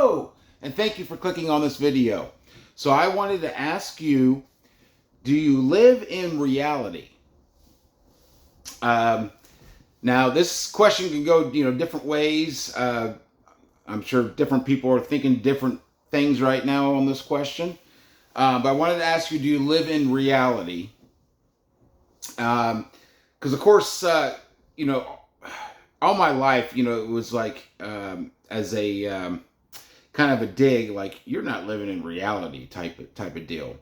Hello, and thank you for clicking on this video. So I wanted to ask you, do you live in reality? Now this question can go, different ways. I'm sure different people are thinking different things right now on this question. But I wanted to ask you, do you live in reality? Because of course, all my life, it was like as a kind of a dig, like you're not living in reality type of deal.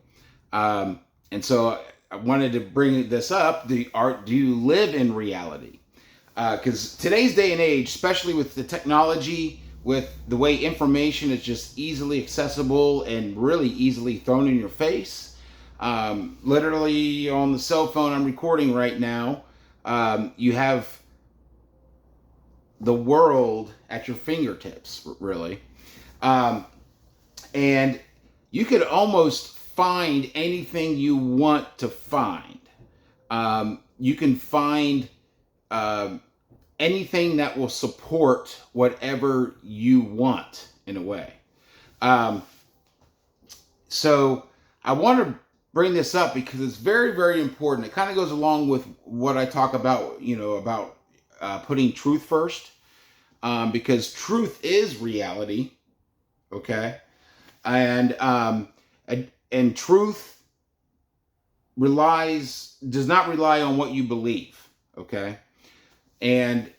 And so I wanted to bring this up. Do you live in reality? Because today's day and age, especially with the technology, with the way information is just easily accessible and really easily thrown in your face. Literally on the cell phone I'm recording right now, you have the world at your fingertips, really. And you could almost find anything you want to find. You can find anything that will support whatever you want, in a way. So I want to bring this up because it's very, very important. It kind of goes along with what I talk about, about putting truth first, because truth is reality, okay? And truth does not rely on what you believe, okay? And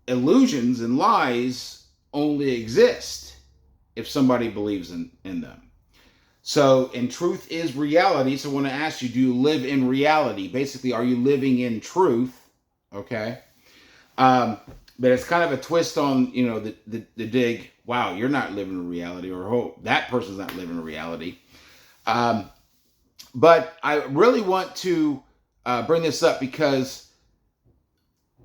illusions and lies only exist if somebody believes in them. So, and truth is reality. So I want to ask you, do you live in reality? Basically, are you living in truth? Okay. But it's kind of a twist on, the dig. Wow, you're not living in reality, or oh, that person's not living in reality. But I really want to bring this up because,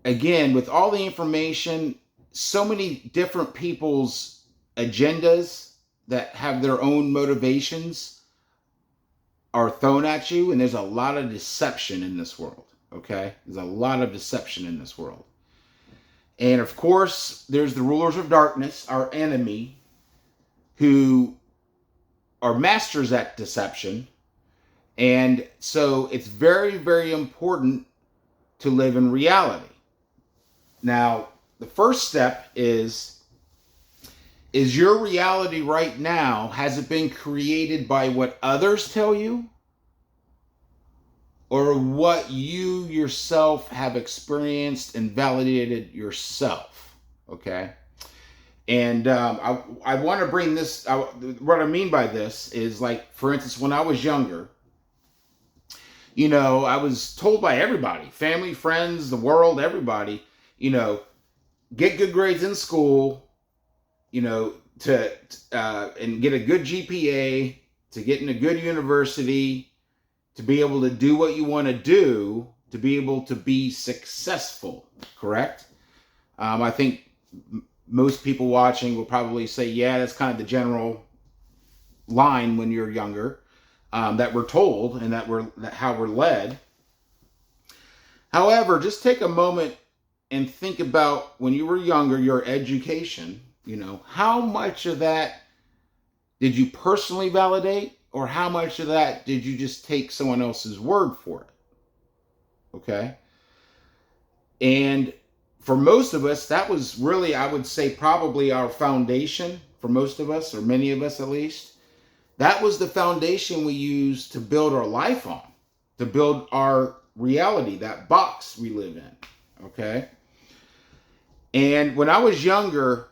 again, with all the information, so many different people's agendas that have their own motivations are thrown at you, and there's a lot of deception in this world, okay? There's a lot of deception in this world. And of course, there's the rulers of darkness, our enemy, who are masters at deception. And so it's very, very important to live in reality. Now, the first step is your reality right now, has it been created by what others tell you, or what you yourself have experienced and validated yourself? Okay. And I want to bring this, what I mean by this is, like, for instance, when I was younger, I was told by everybody, family, friends, the world, everybody, get good grades in school, to and get a good GPA, to get in a good university, to be able to do what you want to do, to be able to be successful, correct? I think most people watching will probably say, yeah, that's kind of the general line when you're younger, that we're told and how we're led. However, just take a moment and think about when you were younger, your education. How much of that did you personally validate, or how much of that did you just take someone else's word for it? Okay. And for most of us, that was really, I would say, probably our foundation. For most of us, or many of us at least, that was the foundation we used to build our life on, to build our reality, that box we live in. Okay. And when I was younger,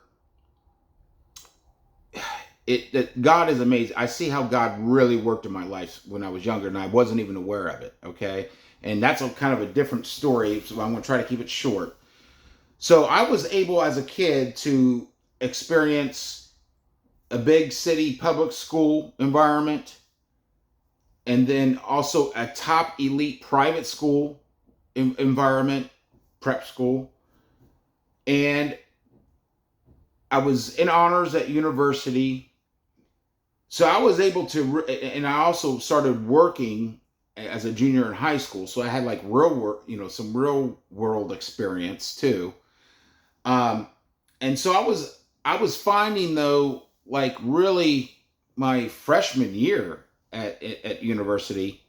that God is amazing. I see how God really worked in my life when I was younger, and I wasn't even aware of it. Okay. And that's kind of a different story, so I'm going to try to keep it short. So I was able as a kid to experience a big city public school environment, and then also a top elite private school environment, prep school. And I was in honors at university. So I was able to, and I also started working as a junior in high school. So I had like real work, some real world experience too. And so I was finding, though, like really my freshman year at university,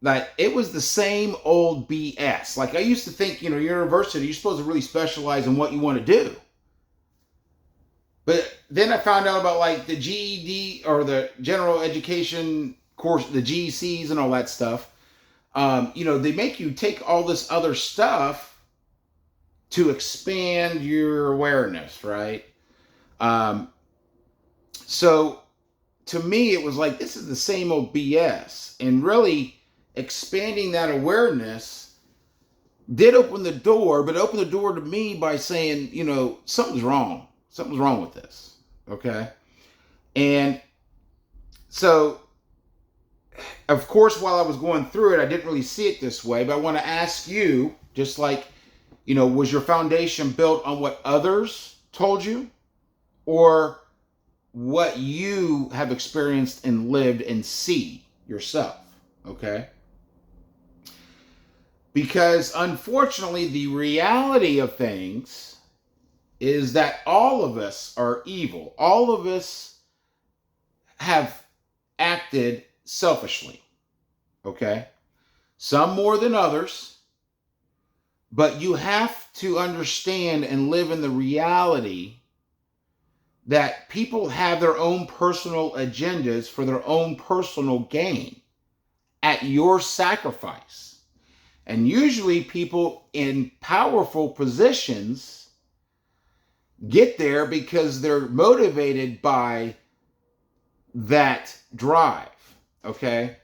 that it was the same old BS. Like I used to think, university, you're supposed to really specialize in what you want to do. But then I found out about like the GED or the general education course, the GECs and all that stuff. They make you take all this other stuff to expand your awareness, right? Um, so to me, it was like, this is the same old BS. And really expanding that awareness did open the door, but opened the door to me by saying, something's wrong. Something's wrong with this. Okay. And so, of course, while I was going through it, I didn't really see it this way, but I want to ask you, just like, was your foundation built on what others told you or what you have experienced and lived and see yourself? Okay. Because unfortunately, the reality of things is that all of us are evil. All of us have acted selfishly. Okay. Some more than others. But you have to understand and live in the reality that people have their own personal agendas for their own personal gain at your sacrifice. And usually people in powerful positions get there because they're motivated by that drive. Okay?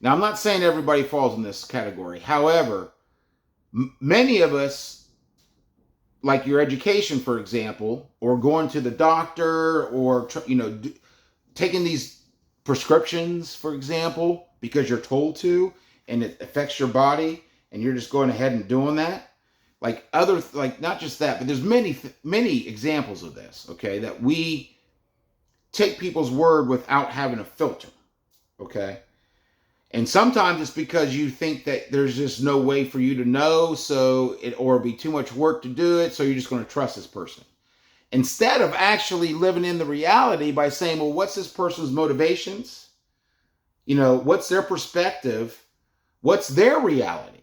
Now, I'm not saying everybody falls in this category. However, many of us, like your education, for example, or going to the doctor, or taking these prescriptions, for example, because you're told to, and it affects your body, and you're just going ahead and doing that. Like not just that, but there's many examples of this. Okay, that we take people's word without having a filter. Okay. And sometimes it's because you think that there's just no way for you to know, or be too much work to do it, so you're just going to trust this person. Instead of actually living in the reality by saying, well, what's this person's motivations? What's their perspective? What's their reality?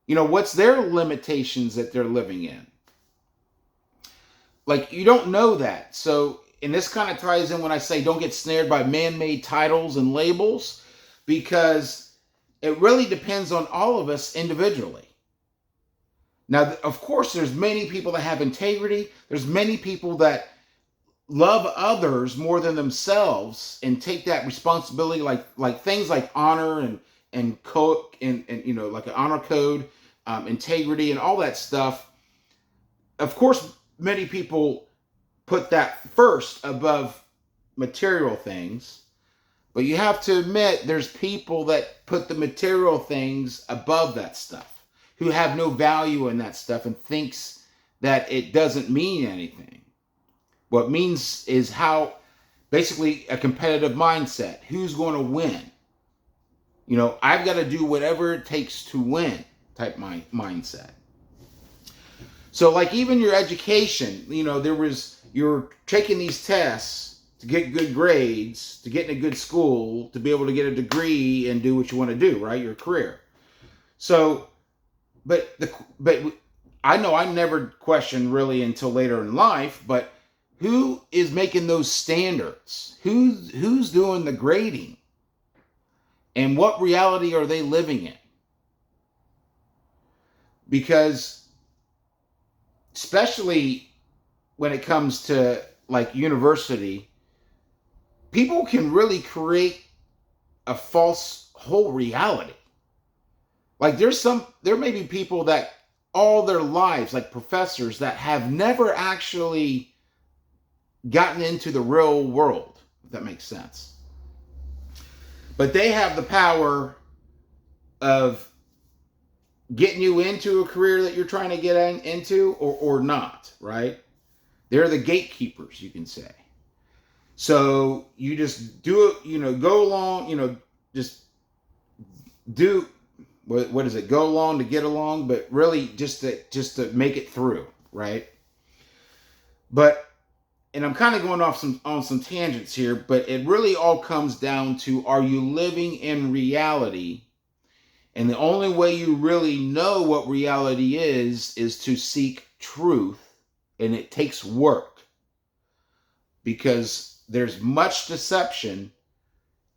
What's their limitations that they're living in? Like, you don't know that. So, and this kind of ties in when I say don't get snared by man-made titles and labels, because it really depends on all of us individually. Now, of course, there's many people that have integrity. There's many people that love others more than themselves and take that responsibility, like things like honor and code and like an honor code, integrity and all that stuff. Of course, many people put that first above material things. But you have to admit, there's people that put the material things above that stuff, who have no value in that stuff and thinks that it doesn't mean anything. What it means is how, basically, a competitive mindset. Who's going to win? I've got to do whatever it takes to win type mindset. So like even your education, you're taking these tests to get good grades, to get in a good school, to be able to get a degree and do what you want to do, right? Your career. So, but I know I never questioned really until later in life, but who is making those standards? Who's doing the grading? And what reality are they living in? Because especially when it comes to like university, people can really create a false whole reality. Like there may be people that all their lives, like professors that have never actually gotten into the real world, if that makes sense. But they have the power of getting you into a career that you're trying to get into or not, right? They're the gatekeepers, you can say. So you just do it, go along, just do, what is it? Go along to get along, but really just to make it through, right? But and I'm kind of going off on some tangents here, but it really all comes down to, are you living in reality? And the only way you really know what reality is to seek truth. And it takes work, because there's much deception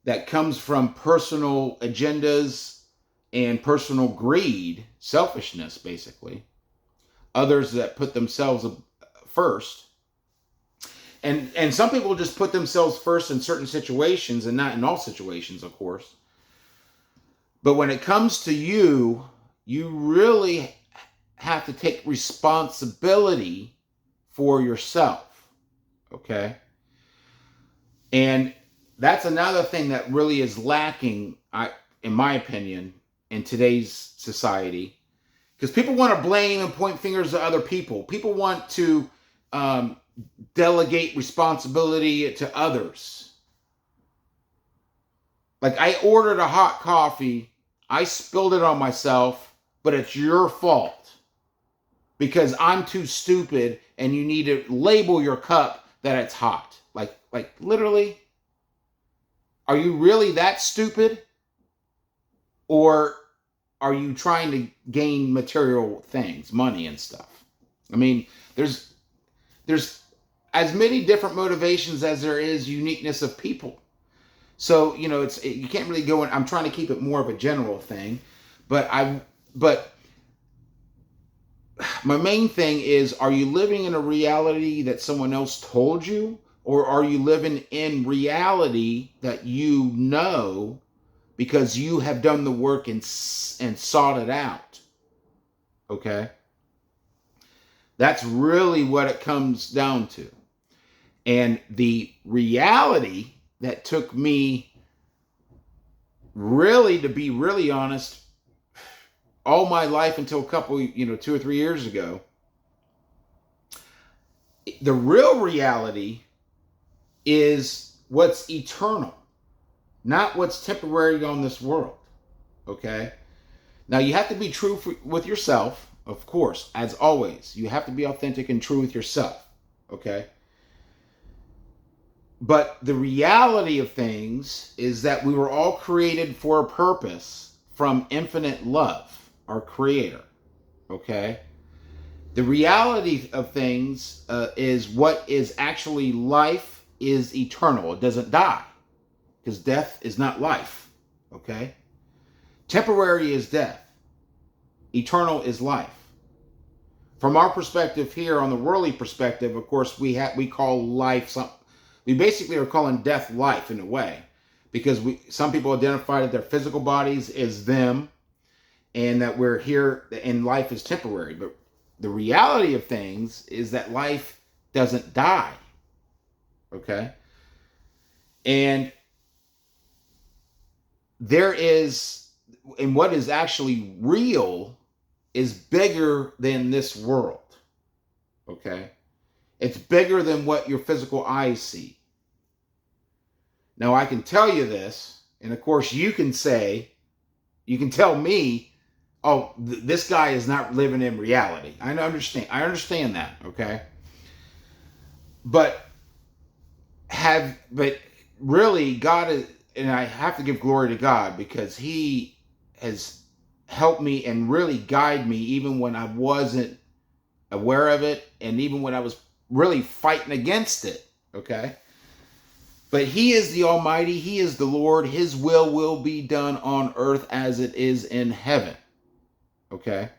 that comes from personal agendas and personal greed, selfishness, basically. Others that put themselves first. And some people just put themselves first in certain situations, and not in all situations, of course. But when it comes to you, you really have to take responsibility for yourself. Okay? And that's another thing that really is lacking, in my opinion, in today's society. Because people want to blame and point fingers at other people. People want to delegate responsibility to others. Like, I ordered a hot coffee, I spilled it on myself, but it's your fault because I'm too stupid, and you need to label your cup that it's hot. Like literally, are you really that stupid? Or are you trying to gain material things, money and stuff? I mean, there's as many different motivations as there is uniqueness of people. So, you can't really go in. I'm trying to keep it more of a general thing, but my main thing is, are you living in a reality that someone else told you, or are you living in reality that you know because you have done the work and sought it out? Okay? That's really what it comes down to. And the reality that took me, really, to be really honest, all my life until a couple, 2 or 3 years ago, the real reality is what's eternal, not what's temporary on this world. Okay? Now, you have to be true with yourself, of course, as always. You have to be authentic and true with yourself. Okay? But the reality of things is that we were all created for a purpose from infinite love, our Creator. Okay? The reality of things is what is actually life is eternal. It doesn't die, because death is not life. Okay? Temporary is death. Eternal is life. From our perspective here, on the worldly perspective, of course, we call life something. We basically are calling death life in a way, because some people identify that their physical bodies is them, and that we're here and life is temporary. But the reality of things is that life doesn't die. Okay? And what is actually real is bigger than this world. Okay? It's bigger than what your physical eyes see. Now, I can tell you this, and of course you can tell me, oh, this guy is not living in reality. I understand that, okay? But really, God is, and I have to give glory to God, because He has helped me and really guide me even when I wasn't aware of it, and even when I was really fighting against it, okay? But He is the Almighty. He is the Lord. His will be done on earth as it is in heaven. Okay?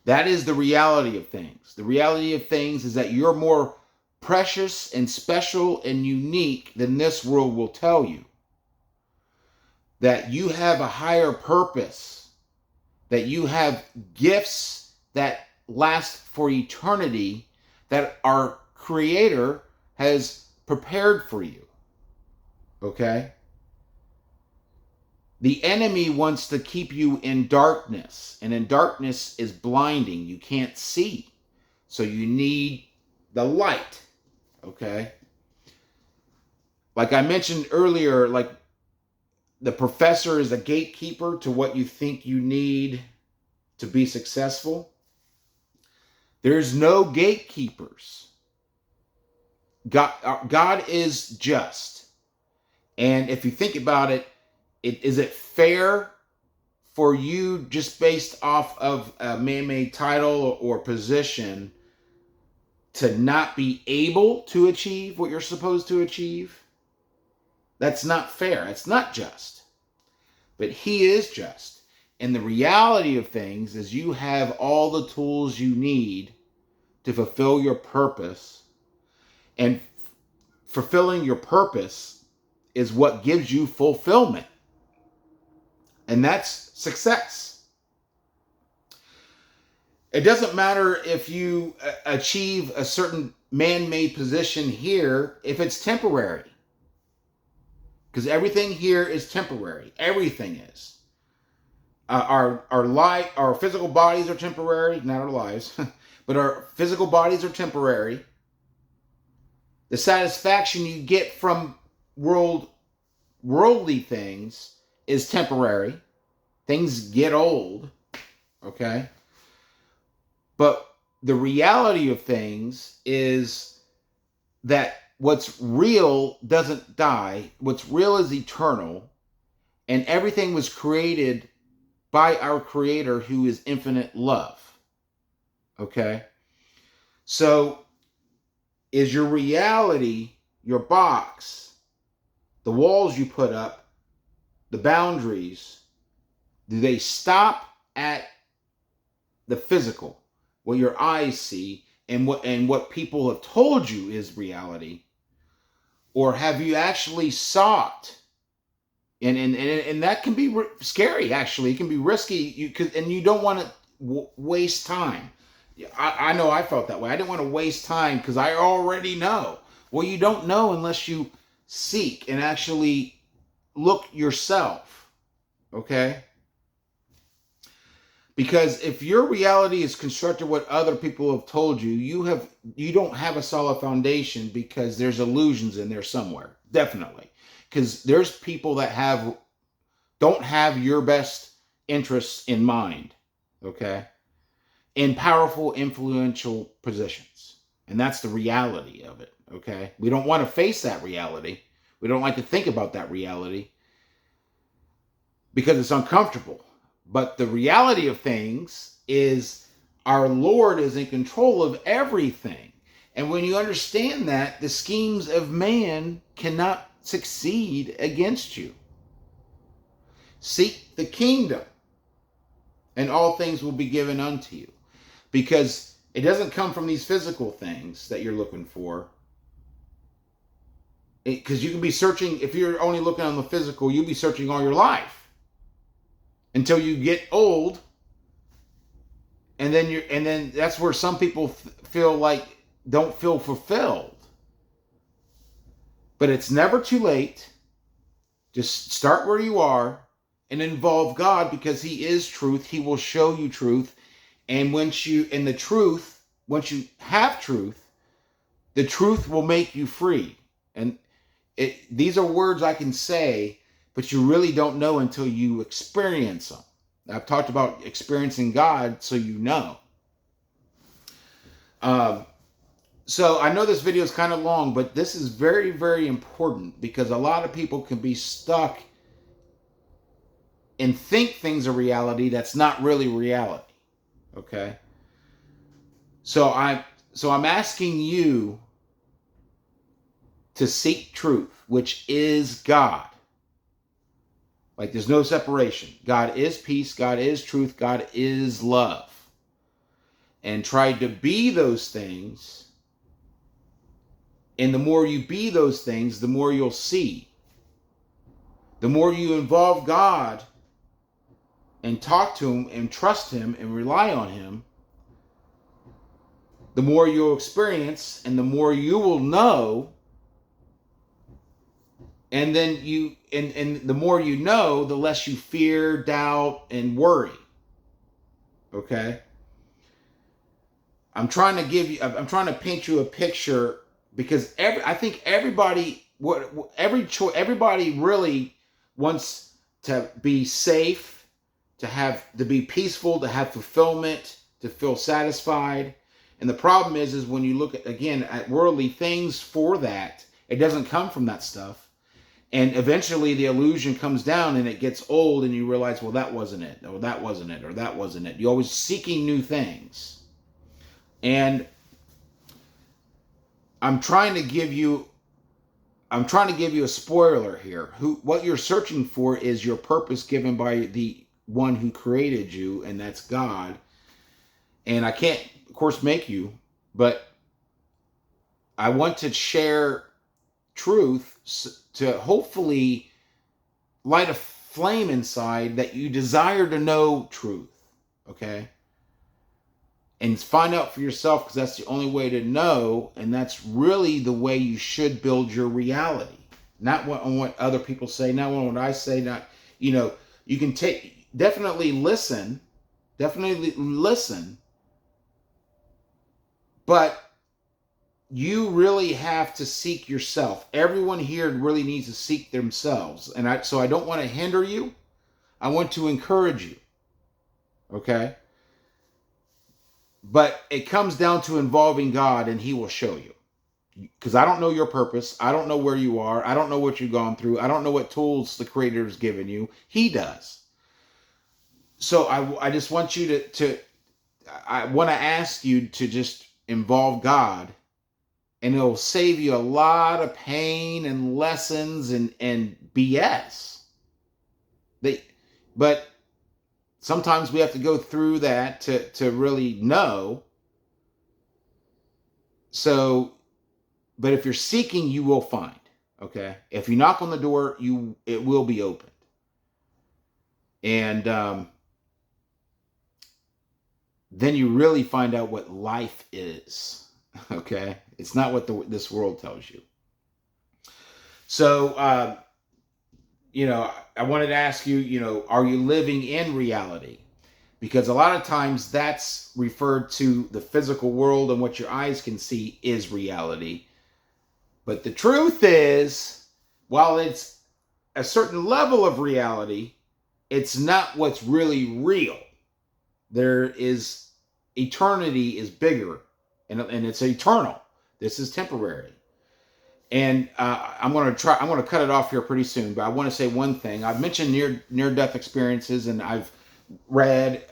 That is the reality of things. The reality of things is that you're more precious and special and unique than this world will tell you. That you have a higher purpose. That you have gifts that last for eternity, that our Creator has prepared for you. Okay? The enemy wants to keep you in darkness, and in darkness is blinding. You can't see. So you need the light. Okay? Like I mentioned earlier, like the professor is a gatekeeper to what you think you need to be successful. There's no gatekeepers. God is just. And if you think about it, is it fair for you, just based off of a man-made title or position, to not be able to achieve what you're supposed to achieve? That's not fair. It's not just. But he is just. And the reality of things is you have all the tools you need to fulfill your purpose. And fulfilling your purpose is what gives you fulfillment. And that's success. It doesn't matter if you achieve a certain man-made position here if it's temporary. Because everything here is temporary. Everything is. Our physical bodies are temporary, not our lives, but our physical bodies are temporary. The satisfaction you get from worldly things is temporary. Things get old, okay? But the reality of things is that what's real doesn't die. What's real is eternal. And everything was created by our Creator, who is infinite love. Okay? So, is your reality, your box, the walls you put up, the boundaries, do they stop at the physical, what your eyes see, and what people have told you is reality? Or have you actually sought? And that can be scary, actually. It can be risky, and you don't want to waste time. I know I felt that way. I didn't want to waste time because I already know. Well, you don't know unless you seek and actually look yourself, okay? Because if your reality is constructed what other people have told you, you don't have a solid foundation, because there's illusions in there somewhere, definitely. Because there's people that don't have your best interests in mind, okay? In powerful, influential positions. And that's the reality of it, okay? We don't want to face that reality. We don't like to think about that reality because it's uncomfortable. But the reality of things is our Lord is in control of everything. And when you understand that, the schemes of man cannot succeed against you. Seek the kingdom, and all things will be given unto you. Because it doesn't come from these physical things that you're looking for. Because you can be searching, if you're only looking on the physical, you'll be searching all your life until you get old, and then that's where some people don't feel fulfilled. But it's never too late. Just start where you are and involve God, because he is truth. He will show you truth. And once you have truth, the truth will make you free. And these are words I can say, but you really don't know until you experience them. I've talked about experiencing God, so you know. So I know this video is kind of long, but this is very, very important, because a lot of people can be stuck and think things are reality that's not really reality. Okay? So I'm asking you to seek truth, which is God. Like, there's no separation. God is peace. God is truth. God is love. And try to be those things. And the more you be those things, the more you'll see. The more you involve God and talk to him and trust him and rely on him, the more you'll experience and the more you will know. And then and the more you know, the less you fear, doubt, and worry. Okay? I'm trying to paint you a picture, because I think everybody really wants to be safe, to be peaceful, to have fulfillment, to feel satisfied. And the problem is when you look at, again, at worldly things for that, it doesn't come from that stuff. And eventually the illusion comes down and it gets old and you realize, well, that wasn't it, or that wasn't it, or that wasn't it. You're always seeking new things. And I'm trying to give you a spoiler here. What you're searching for is your purpose given by the one who created you, and that's God. And I can't, of course, make you, but I want to share truth to hopefully light a flame inside that you desire to know truth, okay? And find out for yourself, because that's the only way to know, and that's really the way you should build your reality. Not what other people say, not what I say, not, you can definitely listen, but you really have to seek yourself. Everyone here really needs to seek themselves. And so I don't want to hinder you. I want to encourage you. Okay? But it comes down to involving God, and he will show you. Because I don't know your purpose. I don't know where you are. I don't know what you've gone through. I don't know what tools the Creator has given you. He does. So I just want you I want to ask you to just involve God, and it'll save you a lot of pain and lessons and BS. But sometimes we have to go through that to really know. So, but if you're seeking, you will find. Okay? If you knock on the door, it will be opened. And then you really find out what life is. Okay? It's not what this world tells you. So, I wanted to ask you, are you living in reality? Because a lot of times that's referred to the physical world, and what your eyes can see is reality. But the truth is, while it's a certain level of reality, it's not what's really real. Eternity is bigger, and it's eternal. This is temporary. And I'm going to cut it off here pretty soon, but I want to say one thing. I've mentioned near-death experiences, and I've read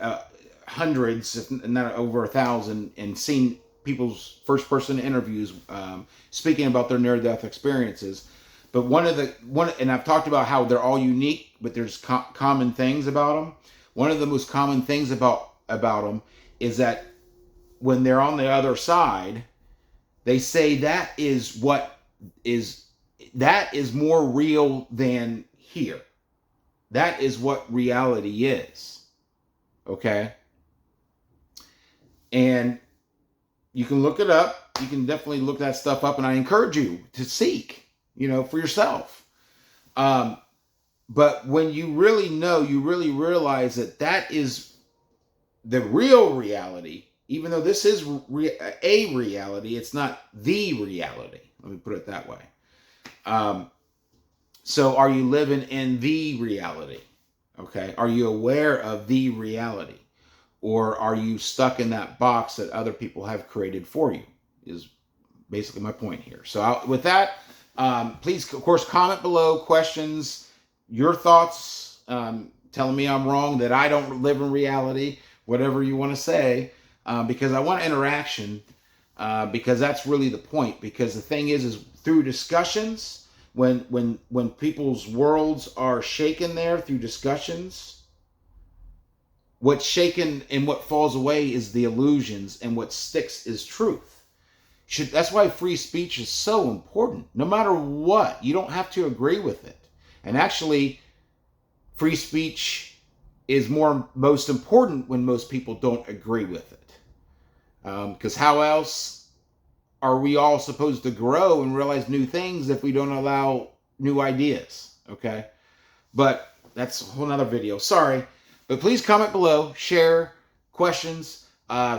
hundreds, if not over 1,000, and seen people's first-person interviews speaking about their near-death experiences. But and I've talked about how they're all unique, but there's common things about them. One of the most common things about them is that when they're on the other side, they say that is more real than here. That is what reality is. Okay? And you can look it up. You can definitely look that stuff up, and I encourage you to seek, for yourself. But when you really know, you really realize that is the real reality. Even though this is a reality, it's not the reality. Let me put it that way. So are you living in the reality? Okay. Are you aware of the reality? Or are you stuck in that box that other people have created for you? Is basically my point here. So with that, please, of course, comment below questions, your thoughts, telling me I'm wrong, that I don't live in reality, whatever you want to say. Because I want interaction, because that's really the point. Because the thing is through discussions, when people's worlds are shaken there through discussions, what's shaken and what falls away is the illusions, and what sticks is truth. That's why free speech is so important. No matter what, you don't have to agree with it. And actually, free speech is most important when most people don't agree with it. Because how else are we all supposed to grow and realize new things if we don't allow new ideas? Okay? But that's a whole nother video. Sorry. But please comment below, share, questions,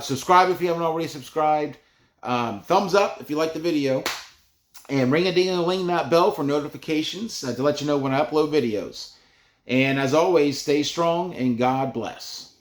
subscribe if you haven't already subscribed, thumbs up if you like the video, and ring-a-ding-a-ling that bell for notifications to let you know when I upload videos. And as always, stay strong and God bless.